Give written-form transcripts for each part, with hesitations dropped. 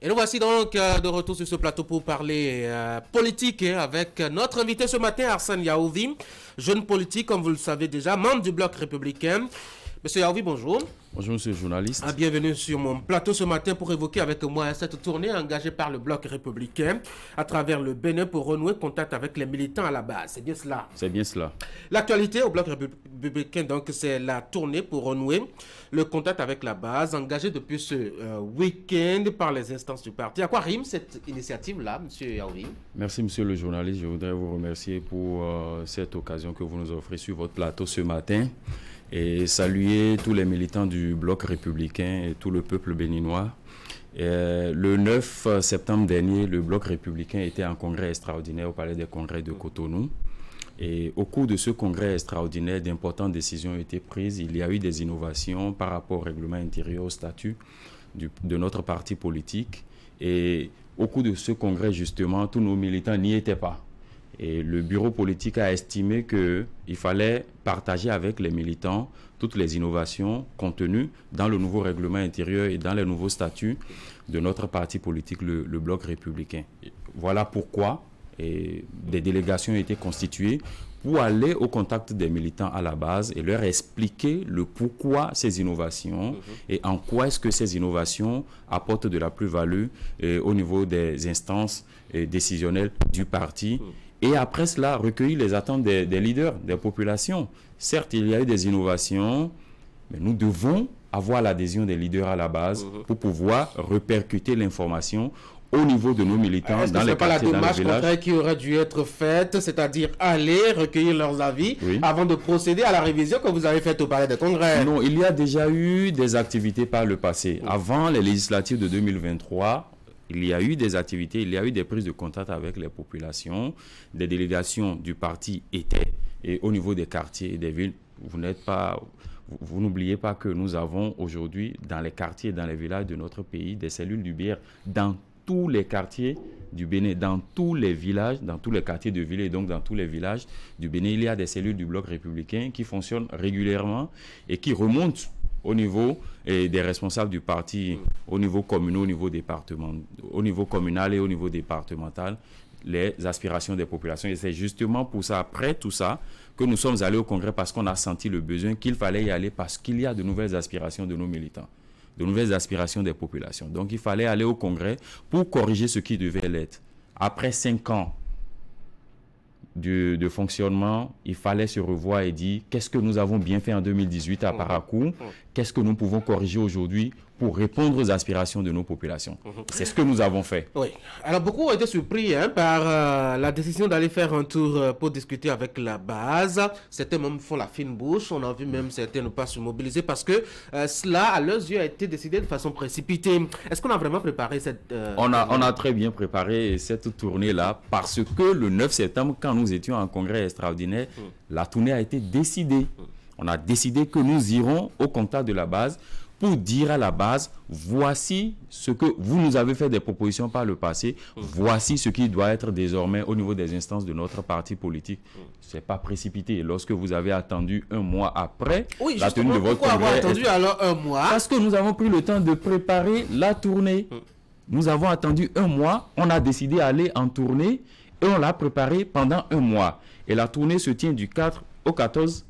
Et nous voici donc de retour sur ce plateau pour parler politique avec notre invité ce matin, Arsène Yaovi, jeune politique, comme vous le savez déjà, membre du Bloc républicain. Monsieur Yaovi, bonjour. Bonjour, monsieur le journaliste. Bienvenue sur mon plateau ce matin pour évoquer avec moi cette tournée engagée par le Bloc républicain à travers le Bénin pour renouer contact avec les militants à la base. C'est bien cela? C'est bien cela. L'actualité au Bloc républicain, donc, c'est la tournée pour renouer le contact avec la base, engagée depuis ce week-end par les instances du parti. À quoi rime cette initiative-là, monsieur Yaovi? Merci, monsieur le journaliste. Je voudrais vous remercier pour cette occasion que vous nous offrez sur votre plateau ce matin et saluer tous les militants du Bloc républicain et tout le peuple béninois. Le 9 septembre dernier, le Bloc républicain était en congrès extraordinaire au Palais des Congrès de Cotonou. Et au cours de ce congrès extraordinaire, d'importantes décisions ont été prises. Il y a eu des innovations par rapport au règlement intérieur, au statut de notre parti politique. Et au cours de ce congrès, justement, tous nos militants n'y étaient pas. Et le bureau politique a estimé qu'il fallait partager avec les militants toutes les innovations contenues dans le nouveau règlement intérieur et dans les nouveaux statuts de notre parti politique, le Bloc républicain. Voilà pourquoi des délégations ont été constituées pour aller au contact des militants à la base et leur expliquer le pourquoi ces innovations et en quoi est-ce que ces innovations apportent de la plus-value au niveau des instances décisionnelles du parti. Et après cela, recueillir les attentes des leaders, des populations. Certes, il y a eu des innovations, mais nous devons avoir l'adhésion des leaders à la base pour pouvoir répercuter l'information au niveau de nos militants dans les quartiers, dans les villages. Est-ce que ce n'est pas la démarche contraire qui aurait dû être faite, c'est-à-dire aller recueillir leurs avis avant de procéder à la révision que vous avez faite au Palais des Congrès? Non, il y a déjà eu des activités par le passé. Avant les législatives de 2023, il y a eu des activités, il y a eu des prises de contact avec les populations, des délégations du parti étaient, et au niveau des quartiers et des villes, vous n'oubliez pas que nous avons aujourd'hui dans les quartiers et dans les villages de notre pays des cellules du BR dans tous les quartiers du Bénin, dans tous les villages, dans tous les quartiers de ville et donc dans tous les villages du Bénin, il y a des cellules du Bloc républicain qui fonctionnent régulièrement et qui remontent au niveau des responsables du parti, au niveau communal, au niveau départemental, au niveau communal et au niveau départemental, les aspirations des populations. Et c'est justement pour ça, après tout ça, que nous sommes allés au Congrès parce qu'on a senti le besoin qu'il fallait y aller parce qu'il y a de nouvelles aspirations de nos militants, de nouvelles aspirations des populations. Donc il fallait aller au Congrès pour corriger ce qui devait l'être. Après 5 ans de fonctionnement, il fallait se revoir et dire qu'est-ce que nous avons bien fait en 2018 à Parakou, qu'est-ce que nous pouvons corriger aujourd'hui pour répondre aux aspirations de nos populations. C'est ce que nous avons fait. Oui. Alors beaucoup ont été surpris par la décision d'aller faire un tour pour discuter avec la base. Certains même font la fine bouche. On a vu même certains ne pas se mobiliser parce que cela, à leurs yeux, a été décidé de façon précipitée. Est-ce qu'on a vraiment préparé cette... On a très bien préparé cette tournée-là parce que le 9 septembre, quand nous étions en congrès extraordinaire, la tournée a été décidée. On a décidé que nous irons au contact de la base pour dire à la base, voici ce que vous nous avez fait des propositions par le passé, voici ce qui doit être désormais au niveau des instances de notre parti politique. Ce n'est pas précipité. Lorsque vous avez attendu un mois après la tenue de votre congrès... Pourquoi avoir attendu alors un mois? Parce que nous avons pris le temps de préparer la tournée. Nous avons attendu un mois, on a décidé d'aller en tournée et on l'a préparée pendant un mois. Et la tournée se tient du 4 au 14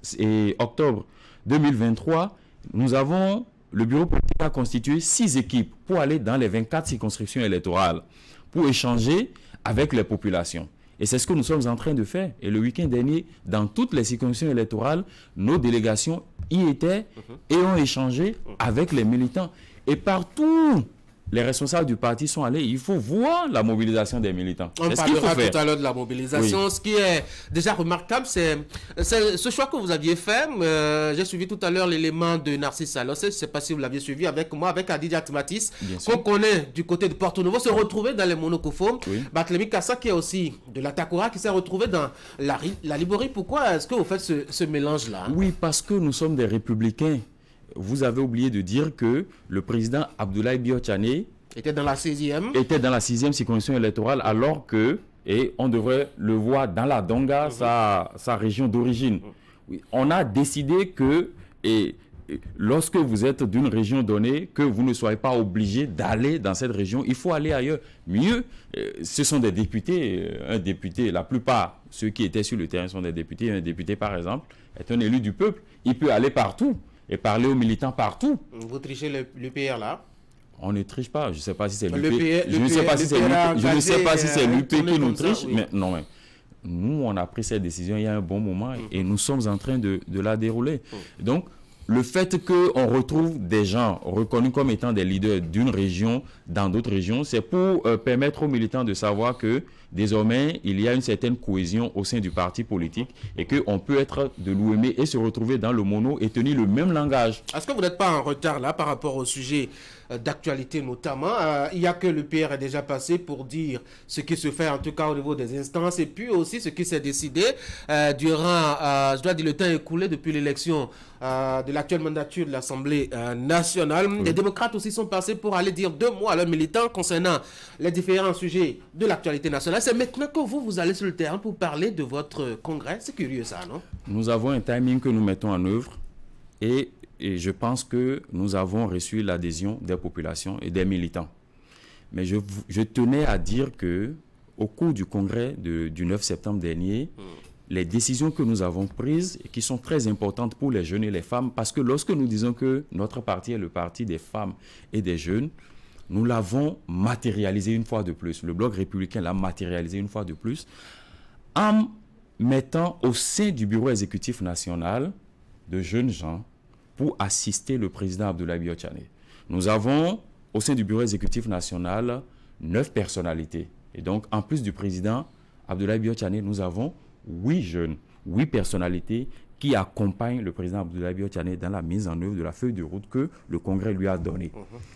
octobre 2023. Nous avons... Le bureau politique a constitué 6 équipes pour aller dans les 24 circonscriptions électorales, pour échanger avec les populations. Et c'est ce que nous sommes en train de faire. Et le week-end dernier, dans toutes les circonscriptions électorales, nos délégations y étaient et ont échangé avec les militants. Et partout, les responsables du parti sont allés. Il faut voir la mobilisation des militants. On parlera tout à l'heure de la mobilisation. Ce qui est déjà remarquable, c'est ce choix que vous aviez fait. J'ai suivi tout à l'heure l'élément de Narcisse Allos. Je ne sais pas si vous l'aviez suivi avec moi, avec Adidia Timatis, qu'on connaît du côté de Porto Novo, se retrouver dans les monocophones. Barthélemy Kassa, qui est aussi de la Takora, qui s'est retrouvé dans la Liborie. Pourquoi est-ce que vous faites ce mélange-là? Oui, parce que nous sommes des républicains. Vous avez oublié de dire que le président Abdoulaye Biotchane était dans la 6e. Était dans la 6e circonscription électorale alors que, et on devrait le voir dans la Donga, sa région d'origine. Oui, on a décidé que lorsque vous êtes d'une région donnée, que vous ne soyez pas obligé d'aller dans cette région, il faut aller ailleurs. Mieux, ce sont des députés. Un député, la plupart, ceux qui étaient sur le terrain sont des députés. Un député, par exemple, est un élu du peuple. Il peut aller partout et parler aux militants partout. Vous trichez l'UPR là? On ne triche pas. Je ne sais pas si c'est l'UP. Je ne sais pas si c'est l'UP qui nous triche. Mais non, mais nous, on a pris cette décision il y a un bon moment et nous sommes en train de la dérouler. Donc, le fait qu'on retrouve des gens reconnus comme étant des leaders d'une région dans d'autres régions, c'est pour permettre aux militants de savoir que désormais, il y a une certaine cohésion au sein du parti politique et qu'on peut être de l'OME et se retrouver dans le mono et tenir le même langage. Est-ce que vous n'êtes pas en retard là par rapport au sujet d'actualité notamment? Il n'y a que le PR est déjà passé pour dire ce qui se fait en tout cas au niveau des instances et puis aussi ce qui s'est décidé durant, je dois dire, le temps écoulé depuis l'élection de l'actuelle mandature de l'Assemblée nationale. Les démocrates aussi sont passés pour aller dire 2 mots à leurs militants concernant les différents sujets de l'actualité nationale. C'est maintenant que vous allez sur le terrain pour parler de votre congrès. C'est curieux ça, non? Nous avons un timing que nous mettons en œuvre et je pense que nous avons reçu l'adhésion des populations et des militants. Mais je tenais à dire que au cours du congrès du 9 septembre dernier, les décisions que nous avons prises et qui sont très importantes pour les jeunes et les femmes, parce que lorsque nous disons que notre parti est le parti des femmes et des jeunes, nous l'avons matérialisé une fois de plus. Le Bloc républicain l'a matérialisé une fois de plus en mettant au sein du bureau exécutif national de jeunes gens pour assister le président Abdoulaye Biotchane. Nous avons au sein du bureau exécutif national 9 personnalités. Et donc, en plus du président Abdoulaye Biotchane, nous avons 8 jeunes, 8 personnalités qui accompagnent le président Abdoulaye Biotchane dans la mise en œuvre de la feuille de route que le Congrès lui a donnée.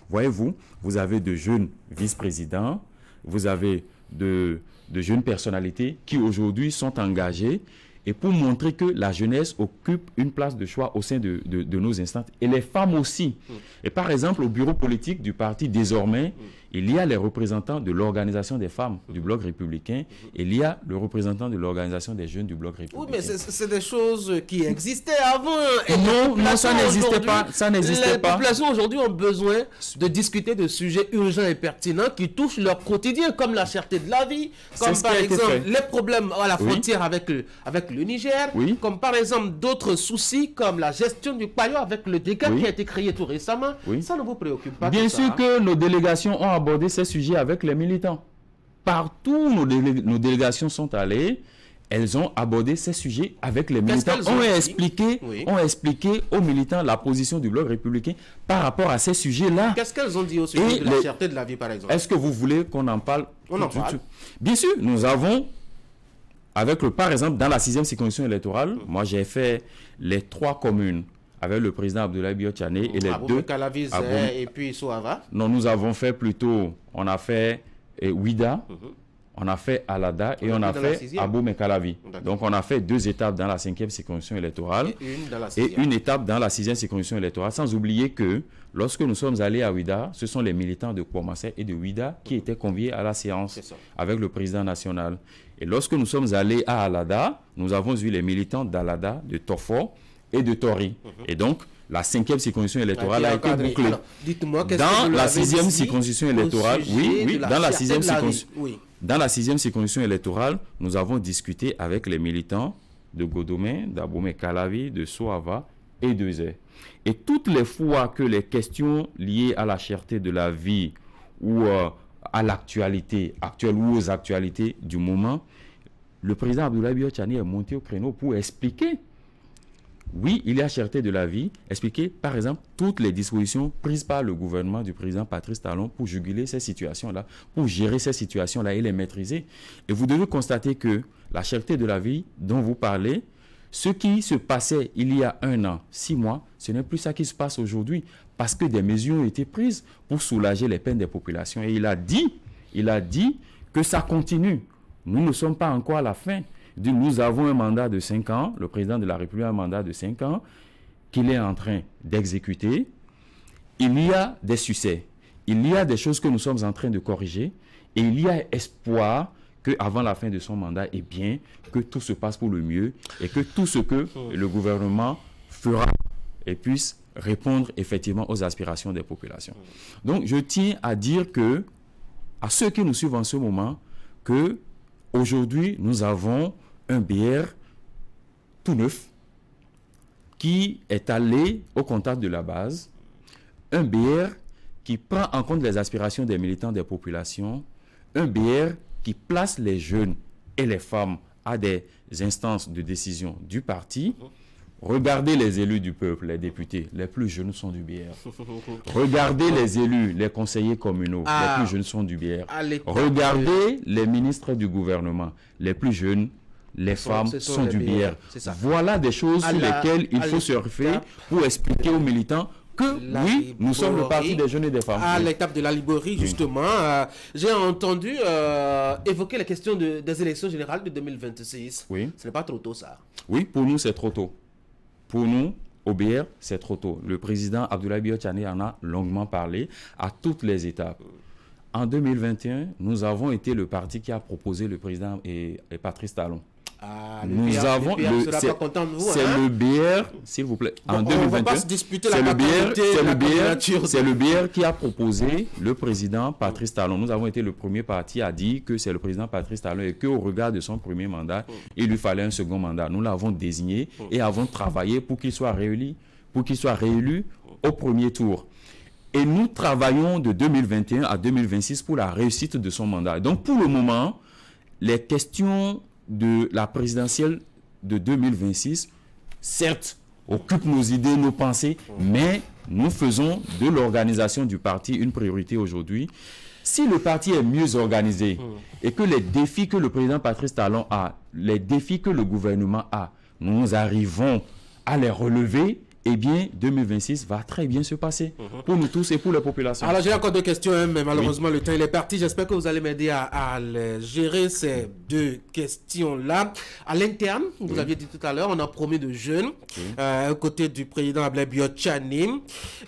Voyez-vous, vous avez de jeunes vice-présidents, vous avez de jeunes personnalités qui aujourd'hui sont engagées et pour montrer que la jeunesse occupe une place de choix au sein de nos instances et les femmes aussi. Et par exemple, au bureau politique du parti, désormais, il y a les représentants de l'organisation des femmes du Bloc républicain, il y a le représentant de l'organisation des jeunes du Bloc républicain. Oui, mais c'est des choses qui existaient avant. Et non, ça n'existait pas. Ça n'existait pas. Les populations aujourd'hui ont besoin de discuter de sujets urgents et pertinents qui touchent leur quotidien, comme la cherté de la vie, comme par exemple les problèmes à la frontière avec le Niger, comme par exemple d'autres soucis comme la gestion du Payo avec le dégât qui a été créé tout récemment. Ça ne vous préoccupe pas? Bien sûr que nos délégations ont abordé ces sujets avec les militants. Partout où nos délégations sont allées, elles ont abordé ces sujets avec les militants. On a expliqué aux militants la position du Bloc républicain par rapport à ces sujets-là. Qu'est-ce qu'elles ont dit au sujet de la cherté de la vie, par exemple? Est-ce que vous voulez qu'on en parle? On en parle. Bien sûr, nous avons, par exemple, dans la 6e circonscription électorale, moi j'ai fait les 3 communes avec le président Abdoulaye Biotchane et les deux. Et puis Souava. Non, nous avons fait plutôt, on a fait Ouida, on a fait Alada et on a fait Abomey-Calavi. Donc on a fait 2 étapes dans la 5e circonscription électorale et une étape dans la 6e circonscription électorale, sans oublier que lorsque nous sommes allés à Ouida, ce sont les militants de Kouamassé et de Ouida qui étaient conviés à la séance avec le président national. Et lorsque nous sommes allés à Alada, nous avons vu les militants d'Alada, de Tofo et de Tori. Et donc, la 5e circonscription électorale a été bouclée. Alors, dites-moi, dans la 6e circonscription électorale, dans la 6e circonscription. Dans la 6e circonscription électorale, nous avons discuté avec les militants de Godomé, d'Abomey-Calavi, de Souava et de Zé. Et toutes les fois que les questions liées à la cherté de la vie ou à l'actualité actuelle ou aux actualités du moment, le président Abdoulaye Biotchane est monté au créneau pour expliquer. Oui, il y a cherté de la vie. Expliquer, par exemple, toutes les dispositions prises par le gouvernement du président Patrice Talon pour juguler ces situations-là, pour gérer ces situations-là et les maîtriser. Et vous devez constater que la cherté de la vie dont vous parlez, ce qui se passait il y a 1 an, 6 mois, ce n'est plus ça qui se passe aujourd'hui, parce que des mesures ont été prises pour soulager les peines des populations. Et il a dit que ça continue. Nous ne sommes pas encore à la fin. Nous avons un mandat de 5 ans, le président de la République a un mandat de 5 ans, qu'il est en train d'exécuter. Il y a des succès, il y a des choses que nous sommes en train de corriger, et il y a espoir qu'avant la fin de son mandat, eh bien, que tout se passe pour le mieux, et que tout ce que le gouvernement fera et puisse répondre effectivement aux aspirations des populations. Donc, je tiens à dire que, à ceux qui nous suivent en ce moment, que aujourd'hui, nous avons un BR tout neuf qui est allé au contact de la base, un BR qui prend en compte les aspirations des militants des populations, un BR qui place les jeunes et les femmes à des instances de décision du parti. Regardez les élus du peuple, les députés, les plus jeunes sont du BR. Regardez les élus, les conseillers communaux, les plus jeunes sont du BR. Regardez les ministres du gouvernement, les plus jeunes, les femmes sont du BR. Voilà des choses sur lesquelles il faut surfer pour expliquer aux militants que oui, nous sommes le parti des jeunes et des femmes. À l'étape de la librairie, justement, j'ai entendu évoquer la question des élections générales de 2026. Oui. Ce n'est pas trop tôt, ça? Oui, pour nous, c'est trop tôt. Pour nous, au BR, c'est trop tôt. Le président Abdoulaye Biotchane en a longuement parlé à toutes les étapes. En 2021, nous avons été le parti qui a proposé le président et Patrice Talon. Nous avons c'est le BR, s'il vous plaît. En 2021, c'est le BR qui a proposé le président Patrice Talon. Nous avons été le premier parti à dire que c'est le président Patrice Talon et qu'au regard de son premier mandat, il lui fallait un second mandat. Nous l'avons désigné et avons travaillé pour qu'il soit réélu, au premier tour. Et nous travaillons de 2021 à 2026 pour la réussite de son mandat. Donc pour le moment, les questions de la présidentielle de 2026, certes, occupent nos idées, nos pensées, mais nous faisons de l'organisation du parti une priorité aujourd'hui. Si le parti est mieux organisé et que les défis que le président Patrice Talon a, les défis que le gouvernement a, nous arrivons à les relever, eh bien, 2026 va très bien se passer pour nous tous et pour la population. Alors, j'ai encore deux questions, mais malheureusement, le temps il est parti. J'espère que vous allez m'aider à gérer ces deux questions-là. À l'interne, vous aviez dit tout à l'heure, on a promis de jeunes aux côtés du président Abdoulaye Biotchane.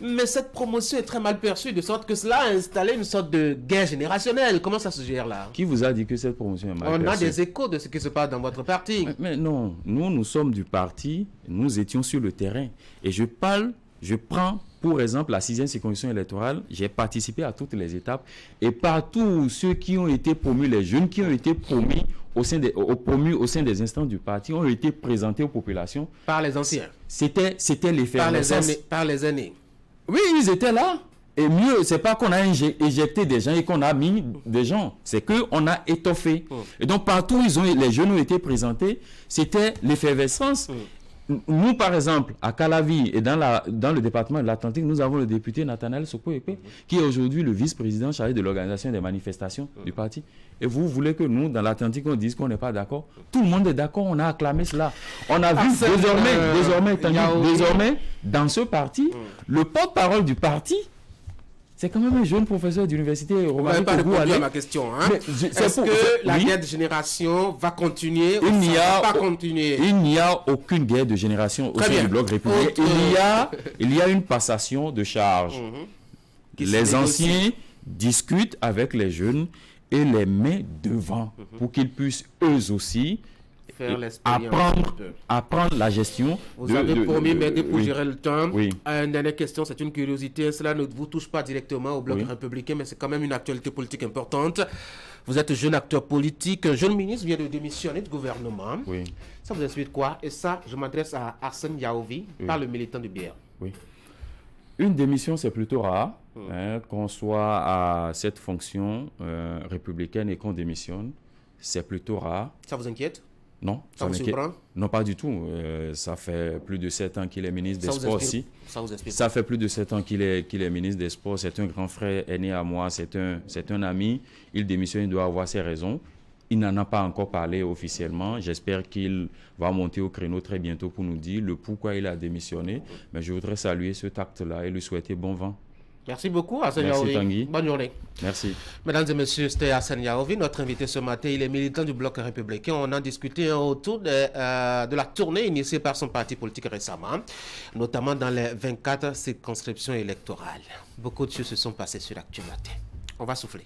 Mais cette promotion est très mal perçue, de sorte que cela a installé une sorte de guerre générationnelle. Comment ça se gère là? Qui vous a dit que cette promotion est mal perçue? On a des échos de ce qui se passe dans votre parti. Mais non, nous sommes du parti, nous étions sur le terrain. Et je prends pour exemple la 6e circonscription électorale, j'ai participé à toutes les étapes et partout ceux qui ont été promus, les jeunes qui ont été promus au sein des instances du parti ont été présentés aux populations. Par les anciens. C'était l'effervescence. Par les aînés. Oui, ils étaient là. Et mieux, c'est pas qu'on a éjecté des gens et qu'on a mis des gens, c'est qu'on a étoffé. Et donc partout où les jeunes ont été présentés, c'était l'effervescence. Nous, par exemple, à Calavi et dans le département de l'Atlantique, nous avons le député Nathanaël Soko-Ekpe, qui est aujourd'hui le vice-président chargé de l'organisation des manifestations du parti. Et vous voulez que nous, dans l'Atlantique, on dise qu'on n'est pas d'accord? Tout le monde est d'accord, on a acclamé cela. On a vu désormais, dans ce parti, le porte-parole du parti, c'est quand même un jeune professeur d'université. Vous n'avez pas répondu à ma question. Hein? Est-ce que la guerre de génération va continuer ou va pas continuer? Il n'y a aucune guerre de génération au sein du bloc républicain. Il y a une passation de charges. Les anciens discutent avec les jeunes et les mettent devant pour qu'ils puissent eux aussi apprendre la gestion. Vous avez promis m'aider pour gérer le temps. Une dernière question, c'est une curiosité. Cela ne vous touche pas directement au bloc républicain, mais c'est quand même une actualité politique importante. Vous êtes un jeune acteur politique, un jeune ministre vient de démissionner du gouvernement. Ça vous inspire quoi? Et ça, je m'adresse à Arsène Yaovi, par le militant du BR. Une démission, c'est plutôt rare, qu'on soit à cette fonction républicaine et qu'on démissionne. C'est plutôt rare. Ça vous inquiète? Non, ça vous surprend? Non, pas du tout. Ça fait plus de 7 ans qu'il est ministre des Sports aussi. Ça fait plus de 7 ans qu'il est ministre des Sports. C'est un grand frère aîné à moi, c'est un ami. Il démissionne, il doit avoir ses raisons. Il n'en a pas encore parlé officiellement. J'espère qu'il va monter au créneau très bientôt pour nous dire le pourquoi il a démissionné. Mais je voudrais saluer ce acte-là et lui souhaiter bon vent. Merci beaucoup, Arsène Yaovi. Tanguy. Bonne journée. Merci. Mesdames et messieurs, c'était Arsène Yaovi, notre invité ce matin. Il est militant du bloc républicain. On a discuté autour de la tournée initiée par son parti politique récemment, notamment dans les 24 circonscriptions électorales. Beaucoup de choses se sont passées sur l'actualité. On va souffler.